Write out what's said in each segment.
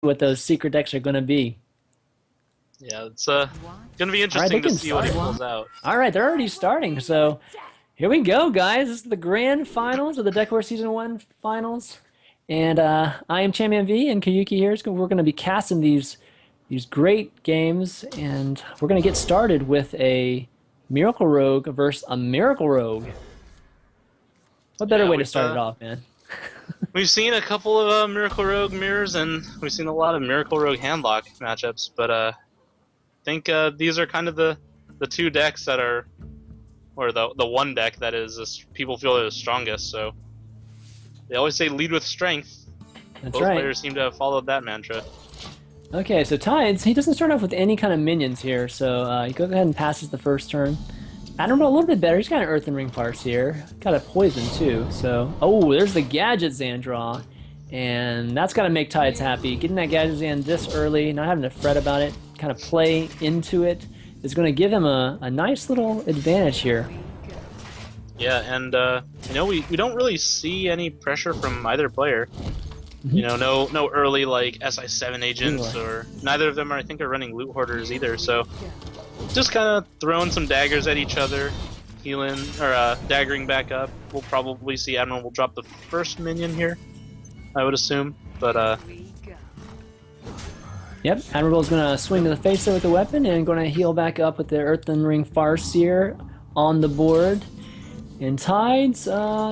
what those secret decks are going to be. Yeah, it's gonna be All right, they interesting to can see what he start. pulls out. All right, they're already starting. So here we go, guys. This is the grand finals of the Deck Horse Season 1 finals. And I am Champion V, and Kayuki here. We're going to be casting these great games, and we're going to get started with a Miracle Rogue versus a Miracle Rogue. What better Yeah, way to start it off, man? we've seen a couple of Miracle Rogue mirrors, and we've seen a lot of Miracle Rogue handlock matchups. But I think these are kind of the two decks that are, or the one deck that is people feel is strongest. So they always say lead with strength. That's Both right. players seem to have followed that mantra. Okay, so Tides, he doesn't start off with any kind of minions here, so he goes ahead and passes the first turn. Admirable a little bit better. He's got an Earthen Ring Farce here. Got a Poison too, so... Oh, there's the Gadget Zan draw. And that's got to make Tides happy. Getting that Gadget Zan this early, not having to fret about it, kind of play into it, is going to give him a nice little advantage here. Yeah, and we don't really see any pressure from either player. You know, no early like SI7 agents, or neither of them I think are running loot hoarders either. So just kind of throwing some daggers at each other, healing or daggering back up. We'll probably see Admirable drop the first minion here, I would assume. But Yep, Admirable's going to swing to the face there with the weapon and going to heal back up with the Earthen Ring Farseer on the board. And Tides,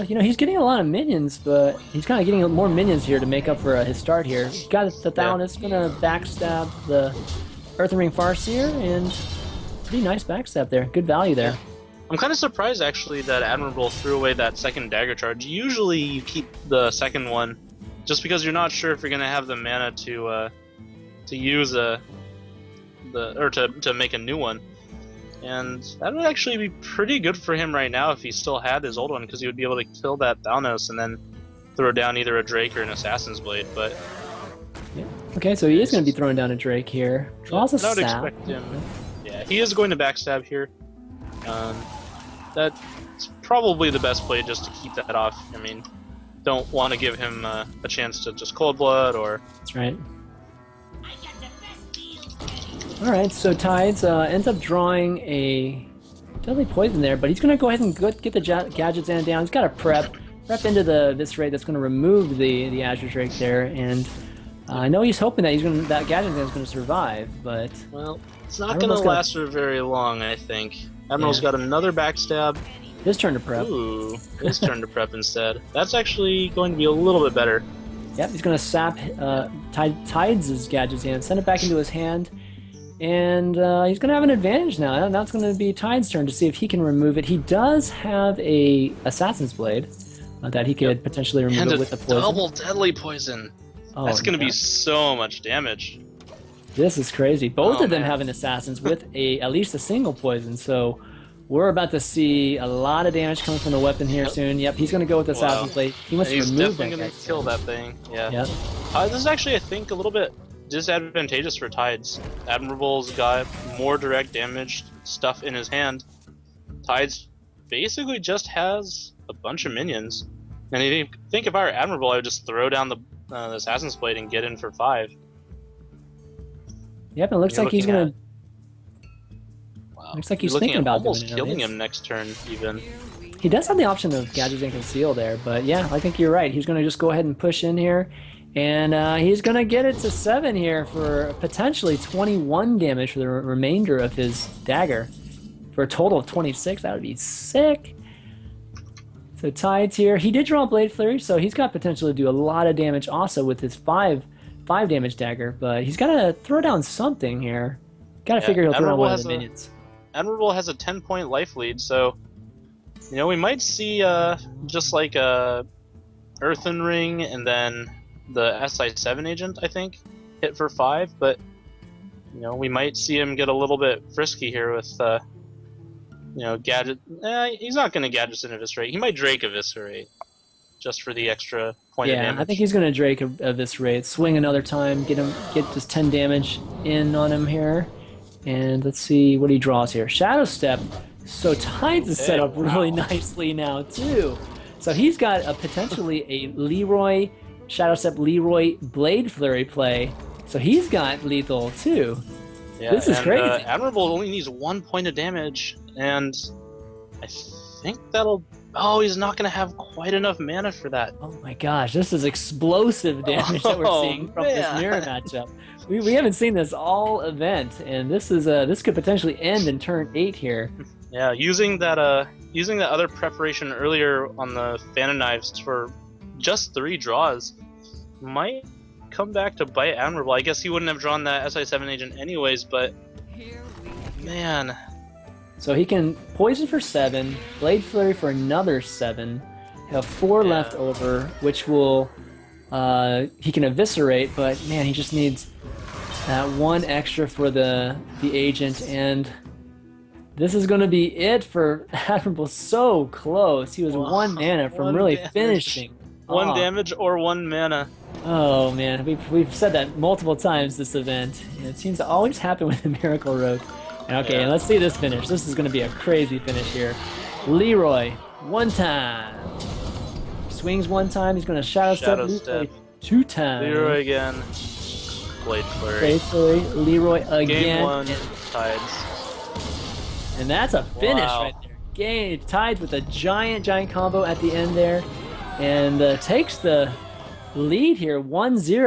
he's getting a lot of minions, but he's kind of getting more minions here to make up for his start here. Got the Thalamus, going to backstab the Earthen Ring Farseer, and pretty nice backstab there. Good value there. I'm kind of surprised actually that Admirable threw away that second dagger charge. Usually you keep the second one just because you're not sure if you're going to have the mana to use to make a new one. And that would actually be pretty good for him right now if he still had his old one, because he would be able to kill that Thalnos and then throw down either a Drake or an Assassin's Blade. But yeah. Okay, so he is going to be throwing down a Drake here. Draws a I would sap. expect him. Yeah, he is going to backstab here. That's probably the best play, just to keep that off. I mean, don't want to give him a chance to just cold blood or. That's right. Alright, so Tides ends up drawing a deadly poison there, but he's going to go ahead and get the Gadget Zan down. He's got a prep into the Viscerate that's going to remove the Azure Drake there, and I know he's hoping that that Gadget Zan is going to survive, but... Well, it's not going to last for very long, I think. Admiral's got another backstab. His turn to prep. Ooh, his turn to prep instead. That's actually going to be a little bit better. Yep, he's going to sap Tides' Gadget Zan, send it back into his hand. And he's going to have an advantage now. Now it's going to be Tide's turn to see if he can remove it. He does have a Assassin's Blade that he could potentially remove it with the poison. Double deadly poison. Oh, that's going to be so much damage. This is crazy. Both of them have an Assassins with at least a single poison. So we're about to see a lot of damage coming from the weapon here soon. Yep, he's going to go with Assassin's Blade. He wants to remove that. He's definitely going to kill that thing. Yeah. Yep. This is actually, I think, a little bit disadvantageous for Tides. Admirable's got more direct damage stuff in his hand. Tides basically just has a bunch of minions. And I think if I were Admirable, I would just throw down the Assassin's Blade and get in for 5. Yep, it looks like he's gonna. Wow. Looks like he's thinking about almost killing him next turn, even. He does have the option of Gadget and Conceal there, but yeah, I think you're right. He's gonna just go ahead and push in here. And he's going to get it to 7 here for potentially 21 damage for the remainder of his dagger. For a total of 26, that would be sick. So Tides here. He did draw a Blade Flurry, so he's got potential to do a lot of damage also with his 5 damage dagger. But he's got to throw down something here. Got to figure he'll throw down one of the minions. Admirable has a 10-point life lead, so we might see just like a Earthen Ring and then the SI7 agent, I think, hit for 5, but we might see him get a little bit frisky here with Gadget. He's not going to Gadget and Eviscerate. He might Drake Eviscerate just for the extra point of damage. Yeah, I think he's going to Drake Eviscerate, swing another time, get just 10 damage in on him here, and let's see what he draws here. Shadow Step. So Tides is set up really nicely now too. So he's got potentially a Leroy Shadow Step Leroy Blade Flurry play So he's got lethal too. Yeah, This is and, crazy. Admirable only needs 1 point of damage, and I think that'll. Oh, he's not gonna have quite enough mana for that. Oh my gosh, this is explosive damage that we're Oh, seeing from this man. mirror matchup. We haven't seen this all event, and this could potentially end in turn 8 here. Yeah, using that other preparation earlier on the Phantom Knives for just 3 draws might come back to bite Admirable. I guess he wouldn't have drawn that SI7 agent anyways, but man. So he can poison for 7, Blade Flurry for another 7, have 4 Yeah. left over, which will he can eviscerate, but man, he just needs that 1 extra for the agent, and this is going to be it for Admirable. So close. He was Wow. 1 mana from 1 really damage. finishing. 1 off. damage or 1 mana. Oh man, we've said that multiple times this event. And it seems to always happen with the Miracle Rogue. And okay, Yeah. and let's see this finish. This is going to be a crazy finish here. Leroy, 1 time. Swings 1 time. He's going to Shadow Step. Shadow Leroy Step. 2 times. Leroy again. Blade Flurry. Blade Flurry. Leroy again. Game 1, Tides. And that's a finish Wow. right there. Game tied with a giant combo at the end there. And takes the lead here, 1-0.